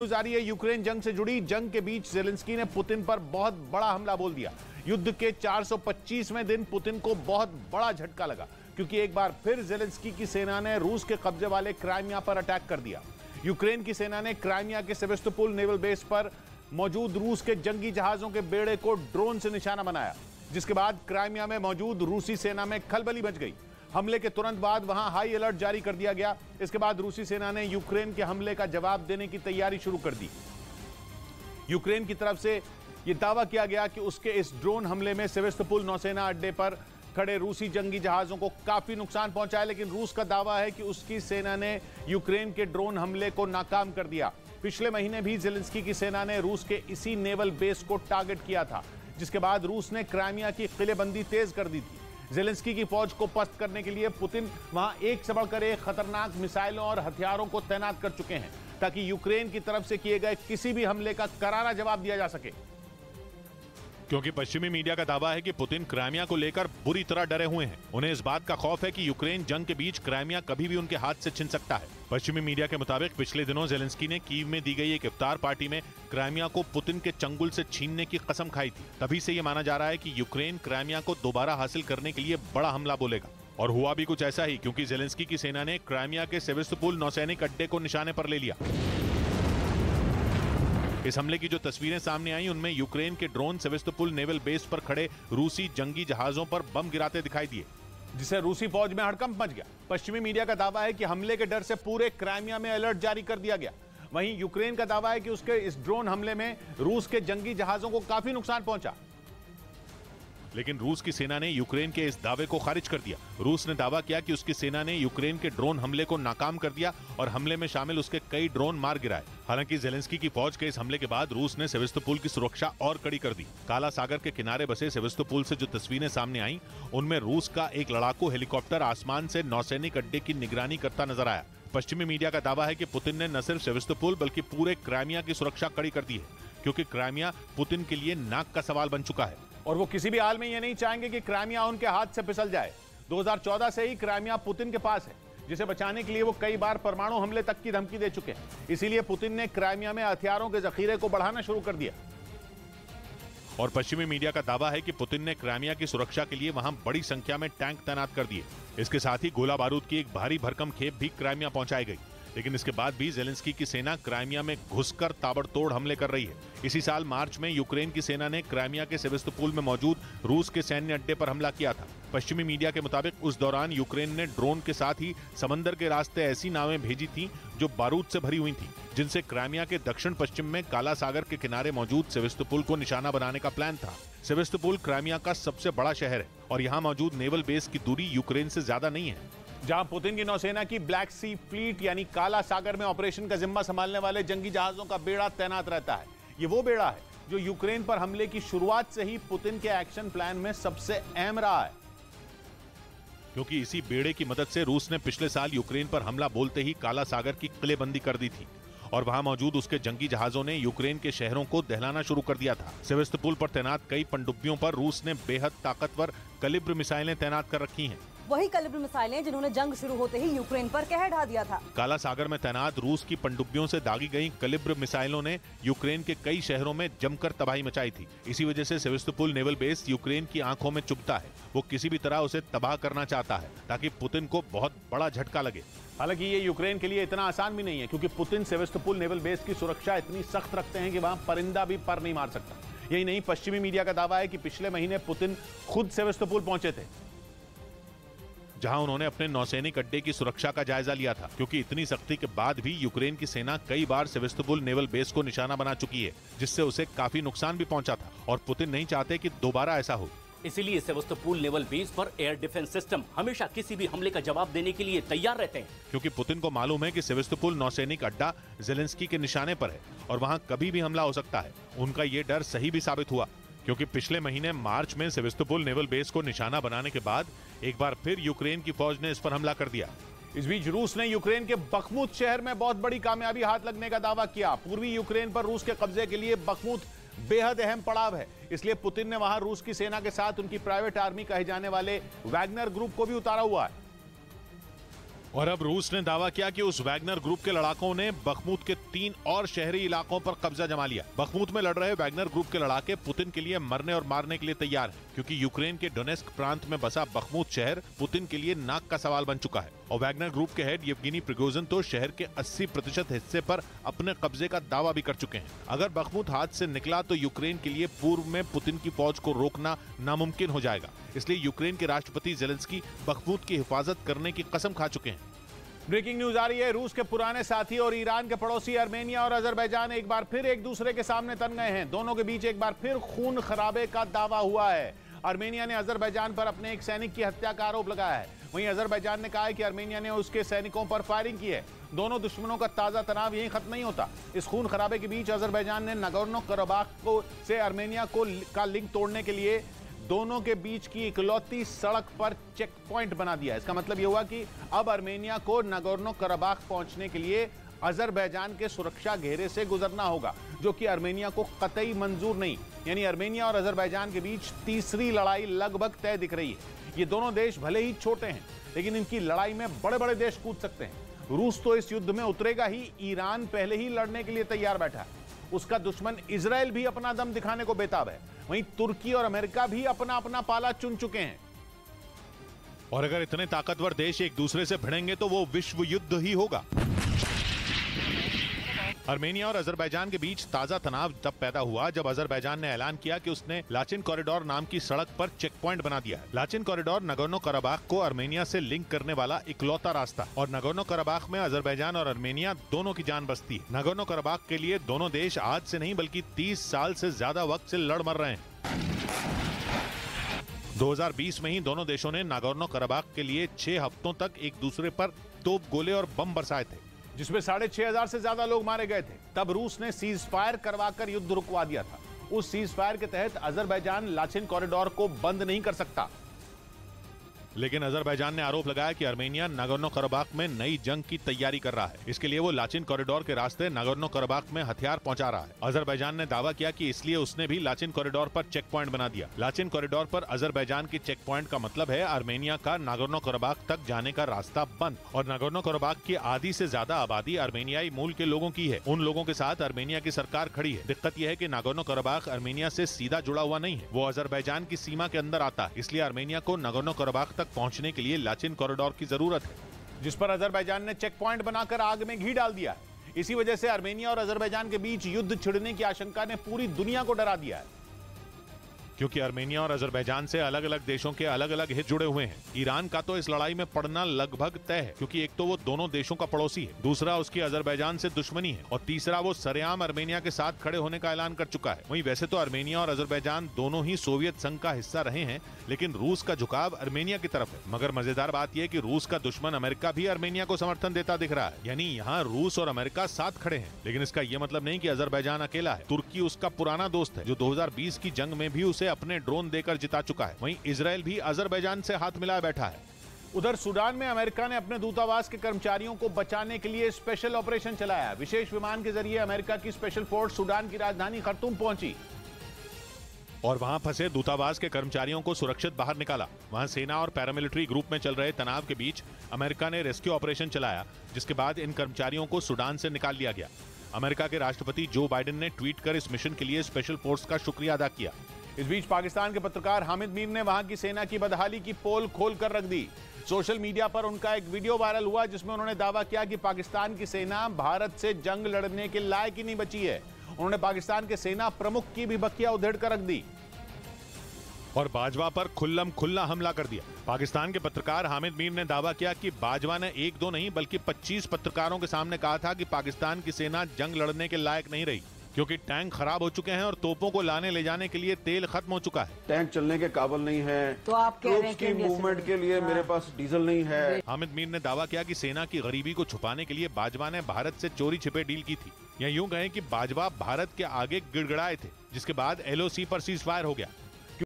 जारी है यूक्रेन जंग से जुड़ी। जंग के बीच ज़ेलेंस्की ने पुतिन पर बहुत बड़ा हमला बोल दिया। युद्ध के 425वें दिन पुतिन को बहुत बड़ा झटका लगा, क्योंकि एक बार फिर ज़ेलेंस्की की सेना ने रूस के कब्जे वाले क्राइमिया पर अटैक कर दिया। यूक्रेन की सेना ने क्राइमिया के सेवेस्तोपोल नेवल बेस पर मौजूद रूस के जंगी जहाजों के बेड़े को ड्रोन से निशाना बनाया, जिसके बाद क्राइमिया में मौजूद रूसी सेना में खलबली मच गई। हमले के तुरंत बाद वहां हाई अलर्ट जारी कर दिया गया। इसके बाद रूसी सेना ने यूक्रेन के हमले का जवाब देने की तैयारी शुरू कर दी। यूक्रेन की तरफ से यह दावा किया गया कि उसके इस ड्रोन हमले में सेवेस्तोपोल नौसेना अड्डे पर खड़े रूसी जंगी जहाजों को काफी नुकसान पहुंचा है, लेकिन रूस का दावा है कि उसकी सेना ने यूक्रेन के ड्रोन हमले को नाकाम कर दिया। पिछले महीने भी ज़ेलेंस्की की सेना ने रूस के इसी नेवल बेस को टारगेट किया था, जिसके बाद रूस ने क्राइमिया की किलेबंदी तेज कर दी थी। ज़ेलेंस्की की फौज को पस्त करने के लिए पुतिन वहां एक से बढ़कर एक खतरनाक मिसाइलों और हथियारों को तैनात कर चुके हैं, ताकि यूक्रेन की तरफ से किए गए किसी भी हमले का करारा जवाब दिया जा सके। क्योंकि पश्चिमी मीडिया का दावा है कि पुतिन क्राइमिया को लेकर बुरी तरह डरे हुए हैं। उन्हें इस बात का खौफ है कि यूक्रेन जंग के बीच क्राइमिया कभी भी उनके हाथ से छिन सकता है। पश्चिमी मीडिया के मुताबिक पिछले दिनों ज़ेलेंस्की ने कीव में दी गई एक इफ्तार पार्टी में क्राइमिया को पुतिन के चंगुल से छीनने की कसम खाई थी। तभी से ये माना जा रहा है कि यूक्रेन क्राइमिया को दोबारा हासिल करने के लिए बड़ा हमला बोलेगा। और हुआ भी कुछ ऐसा ही, क्योंकि ज़ेलेंस्की की सेना ने क्राइमिया के सेवेस्तोपोल नौसैनिक अड्डे को निशाने पर ले लिया। इस हमले की जो तस्वीरें सामने आई, उनमें यूक्रेन के ड्रोन सेवेस्तोपोल नेवल बेस पर खड़े रूसी जंगी जहाजों पर बम गिराते दिखाई दिए, जिससे रूसी फौज में हड़कंप मच गया। पश्चिमी मीडिया का दावा है कि हमले के डर से पूरे क्राइमिया में अलर्ट जारी कर दिया गया। वहीं यूक्रेन का दावा है कि उसके इस ड्रोन हमले में रूस के जंगी जहाजों को काफी नुकसान पहुंचा। लेकिन रूस की सेना ने यूक्रेन के इस दावे को खारिज कर दिया। रूस ने दावा किया कि उसकी सेना ने यूक्रेन के ड्रोन हमले को नाकाम कर दिया और हमले में शामिल उसके कई ड्रोन मार गिराए। हालांकि ज़ेलेंस्की की फौज के इस हमले के बाद रूस ने सेवेस्तोपोल की सुरक्षा और कड़ी कर दी। काला सागर के किनारे बसे सेवेस्तोपोल से जो तस्वीरें सामने आई, उनमें रूस का एक लड़ाकू हेलीकॉप्टर आसमान से नौसैनिक अड्डे की निगरानी करता नजर आया। पश्चिमी मीडिया का दावा है कि पुतिन ने न सिर्फ सेवेस्तोपोल बल्कि पूरे क्राइमिया की सुरक्षा कड़ी कर दी है, क्योंकि क्राइमिया पुतिन के लिए नाक का सवाल बन चुका है और वो किसी भी हाल में ये नहीं चाहेंगे कि क्राइमिया उनके हाथ से फिसल जाए। 2014 से ही क्राइमिया पुतिन के पास है, जिसे बचाने के लिए वो कई बार परमाणु हमले तक की धमकी दे चुके हैं। इसीलिए पुतिन ने क्राइमिया में हथियारों के जखीरे को बढ़ाना शुरू कर दिया। और पश्चिमी मीडिया का दावा है कि पुतिन ने क्राइमिया की सुरक्षा के लिए वहां बड़ी संख्या में टैंक तैनात कर दिए। इसके साथ ही गोला बारूद की एक भारी भरकम खेप भी क्राइमिया पहुंचाई गई। लेकिन इसके बाद भी ज़ेलेंस्की की सेना क्राइमिया में घुसकर ताबड़तोड़ हमले कर रही है। इसी साल मार्च में यूक्रेन की सेना ने क्राइमिया के सेवेस्तोपोल में मौजूद रूस के सैन्य अड्डे पर हमला किया था। पश्चिमी मीडिया के मुताबिक उस दौरान यूक्रेन ने ड्रोन के साथ ही समंदर के रास्ते ऐसी नावें भेजी थीं जो बारूद से भरी हुई थीं, जिनसे क्राइमिया के दक्षिण पश्चिम में काला सागर के किनारे मौजूद सेवेस्तोपोल को निशाना बनाने का प्लान था। सेवेस्तोपोल क्राइमिया का सबसे बड़ा शहर है और यहाँ मौजूद नेवल बेस की दूरी यूक्रेन से ज्यादा नहीं है। जहां पुतिन की नौसेना की ब्लैक सी फ्लीट यानी काला सागर में ऑपरेशन का जिम्मा संभालने वाले जंगी जहाजों का बेड़ा तैनात रहता है। ये वो बेड़ा है जो यूक्रेन पर हमले की शुरुआत से ही पुतिन के एक्शन प्लान में सबसे अहम रहा है, क्योंकि इसी बेड़े की मदद से रूस ने पिछले साल यूक्रेन पर हमला बोलते ही काला सागर की किलेबंदी कर दी थी और वहां मौजूद उसके जंगी जहाजों ने यूक्रेन के शहरों को दहलाना शुरू कर दिया था। सेवेस्तोपोल पर तैनात कई पनडुब्बियों पर रूस ने बेहद ताकतवर कलिब्र मिसाइलें तैनात कर रखी हैं। वही कलिब्र मिसाइलें जिन्होंने जंग शुरू होते ही यूक्रेन पर कहर ढा दिया था। काला सागर में तैनात रूस की पनडुब्बियों से दागी गई कलिब्र मिसाइलों ने यूक्रेन के कई शहरों में जमकर तबाही मचाई थी। इसी वजह से सेवेस्तोपोल नेवल बेस यूक्रेन की आंखों में चुभता है। वो किसी भी तरह उसे तबाह करना चाहता है, ताकि पुतिन को बहुत बड़ा झटका लगे। हालांकि ये यूक्रेन के लिए इतना आसान भी नहीं है, क्योंकि पुतिन सेवेस्तोपोल नेवल बेस की सुरक्षा इतनी सख्त रखते हैं कि वहां परिंदा भी पर नहीं मार सकता। यही नहीं, पश्चिमी मीडिया का दावा है कि पिछले महीने पुतिन खुद सेवेस्तोपोल पहुंचे थे, जहां उन्होंने अपने नौसैनिक अड्डे की सुरक्षा का जायजा लिया था, क्योंकि इतनी सख्ती के बाद भी यूक्रेन की सेना कई बार सेवेस्तोपोल नेवल बेस को निशाना बना चुकी है, जिससे उसे काफी नुकसान भी पहुंचा था और पुतिन नहीं चाहते कि दोबारा ऐसा हो। इसीलिए सेवेस्तोपोल नेवल बेस पर एयर डिफेंस सिस्टम हमेशा किसी भी हमले का जवाब देने के लिए तैयार रहते हैं, क्योंकि पुतिन को मालूम है कि सेवेस्तोपोल नौसैनिक अड्डा ज़ेलेंस्की के निशाने पर है और वहां कभी भी हमला हो सकता है। उनका ये डर सही भी साबित हुआ, क्योंकि पिछले महीने मार्च में सेवेस्तोपोल नेवल बेस को निशाना बनाने के बाद एक बार फिर यूक्रेन की फौज ने इस पर हमला कर दिया। इस बीच रूस ने यूक्रेन के बखमुत शहर में बहुत बड़ी कामयाबी हाथ लगने का दावा किया। पूर्वी यूक्रेन पर रूस के कब्जे के लिए बखमुत बेहद अहम पड़ाव है, इसलिए पुतिन ने वहां रूस की सेना के साथ उनकी प्राइवेट आर्मी कहे जाने वाले वैगनर ग्रुप को भी उतारा हुआ है। और अब रूस ने दावा किया कि उस वैगनर ग्रुप के लड़ाकों ने बखमुत के 3 और शहरी इलाकों पर कब्जा जमा लिया। बखमुत में लड़ रहे वैगनर ग्रुप के लड़ाके पुतिन के लिए मरने और मारने के लिए तैयार हैं, क्योंकि यूक्रेन के डोनेस्क प्रांत में बसा बखमुत शहर पुतिन के लिए नाक का सवाल बन चुका है। और वैगनर ग्रुप के हेड येवगेनी प्रिगोजिन तो शहर के 80% हिस्से पर अपने कब्जे का दावा भी कर चुके हैं। अगर बखमुत हाथ से निकला तो यूक्रेन के लिए पूर्व में पुतिन की फौज को रोकना नामुमकिन हो जाएगा। इसलिए यूक्रेन के राष्ट्रपति जेलेंस्की बखमुत की हिफाजत करने की कसम खा चुके हैं। ब्रेकिंग न्यूज आ रही है। रूस के पुराने साथी और ईरान के पड़ोसी आर्मेनिया और अजरबैजान एक बार फिर एक दूसरे के सामने तन गए हैं। दोनों के बीच एक बार फिर खून खराबे का दावा हुआ है। आर्मेनिया ने अजरबैजान पर अपने एक सैनिक की हत्या का आरोप लगाया है। वहीं अजरबैजान ने कहा है कि आर्मेनिया ने उसके सैनिकों पर फायरिंग की है। दोनों दुश्मनों का ताजा तनाव यहीं खत्म नहीं होता। इस खून खराबे के बीच अजरबैजान ने नागोर्नो कराबाख को से आर्मेनिया का लिंक तोड़ने के लिए दोनों के बीच की इकलौती सड़क पर चेक पॉइंट बना दिया। इसका मतलब यह हुआ कि अब आर्मेनिया को नागोर्नो कराबाख पहुंचने के लिए अजरबैजान के सुरक्षा घेरे से गुजरना होगा, जो कि आर्मेनिया को कतई मंजूर नहीं। यानी आर्मेनिया और अजरबैजान के बीच तीसरी लड़ाई लगभग तय दिख रही है। ये दोनों देश भले ही छोटे हैं, लेकिन इनकी लड़ाई में बड़े बड़े देश कूद सकते हैं। रूस तो इस युद्ध में उतरेगा ही। ईरान पहले ही लड़ने के लिए तैयार बैठा है। उसका दुश्मन इजराइल भी अपना दम दिखाने को बेताब है। वहीं तुर्की और अमेरिका भी अपना अपना पाला चुन चुके हैं। और अगर इतने ताकतवर देश एक दूसरे से भिड़ेंगे तो वो विश्व युद्ध ही होगा। आर्मेनिया और अजरबैजान के बीच ताजा तनाव तब पैदा हुआ जब अजरबैजान ने ऐलान किया कि उसने लाचिन कॉरिडोर नाम की सड़क पर चेक पॉइंट बना दिया है। लाचिन कॉरिडोर नागोर्नो कराबाख को आर्मेनिया से लिंक करने वाला इकलौता रास्ता, और नागोर्नो कराबाख में अजरबैजान और आर्मेनिया दोनों की जान बसती है। नागोर्नो कराबाख के लिए दोनों देश आज से नहीं बल्कि 30 साल से ज्यादा वक्त से लड़ मर रहे हैं। 2020 में ही दोनों देशों ने नागोर्नो कराबाख के लिए 6 हफ्तों तक एक दूसरे पर तोप, गोले और बम बरसाए थे, जिसमें 6,500 से ज्यादा लोग मारे गए थे। तब रूस ने सीज फायर करवाकर युद्ध रुकवा दिया था। उस सीज फायर के तहत अजरबैजान लाचिन कॉरिडोर को बंद नहीं कर सकता। लेकिन अजरबैजान ने आरोप लगाया कि आर्मेनिया नागोर्नो कराबाख में नई जंग की तैयारी कर रहा है। इसके लिए वो लाचिन कॉरिडोर के रास्ते नागोर्नो कराबाख में हथियार पहुंचा रहा है। अजरबैजान ने दावा किया कि इसलिए उसने भी लाचिन कॉरिडोर पर चेक पॉइंट बना दिया। लाचिन कॉरिडोर पर अजरबैजान की चेक पॉइंट का मतलब है आर्मेनिया का नागोर्नो कराबाख तक जाने का रास्ता बंद। और नागोर्नो कराबाख की आधी से ज्यादा आबादी आर्मेनियाई मूल के लोगों की है। उन लोगों के साथ आर्मेनिया की सरकार खड़ी है। दिक्कत यह है कि नागोर्नो कराबाख आर्मेनिया से सीधा जुड़ा हुआ नहीं है, वो अजरबैजान की सीमा के अंदर आता है। इसलिए आर्मेनिया को नागोर्नो कराबाख तक पहुंचने के लिए लाचिन कॉरिडोर की जरूरत है, जिस पर अजरबैजान ने चेक पॉइंट बनाकर आग में घी डाल दिया है। इसी वजह से आर्मेनिया और अजरबैजान के बीच युद्ध छिड़ने की आशंका ने पूरी दुनिया को डरा दिया है। क्योंकि आर्मेनिया और अजरबैजान से अलग अलग देशों के अलग अलग हित जुड़े हुए हैं। ईरान का तो इस लड़ाई में पड़ना लगभग तय है, क्योंकि एक तो वो दोनों देशों का पड़ोसी है, दूसरा उसकी अजरबैजान से दुश्मनी है, और तीसरा वो सरेआम आर्मेनिया के साथ खड़े होने का ऐलान कर चुका है। वहीं वैसे तो आर्मेनिया और अजरबैजान दोनों ही सोवियत संघ का हिस्सा रहे हैं, लेकिन रूस का झुकाव आर्मेनिया की तरफ है। मगर मजेदार बात यह कि रूस का दुश्मन अमेरिका भी आर्मेनिया को समर्थन देता दिख रहा है। यानी यहाँ रूस और अमेरिका साथ खड़े हैं। लेकिन इसका यह मतलब नहीं कि अजरबैजान अकेला है। तुर्की उसका पुराना दोस्त है, जो 2020 की जंग में भी उसे अपने ड्रोन देकर जिता चुका है। वहीं इजराइल भी अजरबैजान से हाथ मिलाए बैठा है। उधर सूडान में अमेरिका ने अपने दूतावास के कर्मचारियों को बचाने के लिए स्पेशल ऑपरेशन चलाया। विशेष विमान के जरिए अमेरिका की स्पेशल फोर्स सूडान की राजधानी खर्तूम पहुंची और वहां फंसे दूतावास के कर्मचारियों को सुरक्षित बाहर निकाला। वहां सेना और पैरामिलिट्री ग्रुप में चल रहे तनाव के बीच अमेरिका ने रेस्क्यू ऑपरेशन चलाया, जिसके बाद इन कर्मचारियों को सूडान से निकाल लिया गया। अमेरिका के राष्ट्रपति जो बाइडेन ने ट्वीट कर इस मिशन के लिए स्पेशल फोर्स का शुक्रिया अदा किया। इस बीच पाकिस्तान के पत्रकार हामिद मीर ने वहां की सेना की बदहाली की पोल खोल कर रख दी। सोशल मीडिया पर उनका एक वीडियो वायरल हुआ, जिसमें उन्होंने दावा किया कि पाकिस्तान की सेना भारत से जंग लड़ने के लायक ही नहीं बची है। उन्होंने पाकिस्तान के सेना प्रमुख की भी बखिया उधेड़ कर रख दी और बाजवा पर खुल्लम खुल्ला हमला कर दिया। पाकिस्तान के पत्रकार हामिद मीर ने दावा किया कि बाजवा ने एक दो नहीं बल्कि 25 पत्रकारों के सामने कहा था कि पाकिस्तान की सेना जंग लड़ने के लायक नहीं रही, क्योंकि टैंक खराब हो चुके हैं और तोपों को लाने ले जाने के लिए तेल खत्म हो चुका है। टैंक चलने के काबिल नहीं है, तो आप कह रहे हैं कि मूवमेंट के लिए मेरे पास डीजल नहीं है। हामिद मीर ने दावा किया कि सेना की गरीबी को छुपाने के लिए बाजवा ने भारत से चोरी छिपे डील की थी, या यूं कहें कि बाजवा भारत के आगे गिड़गिड़ाए थे, जिसके बाद LOC पर सीज फायर हो गया।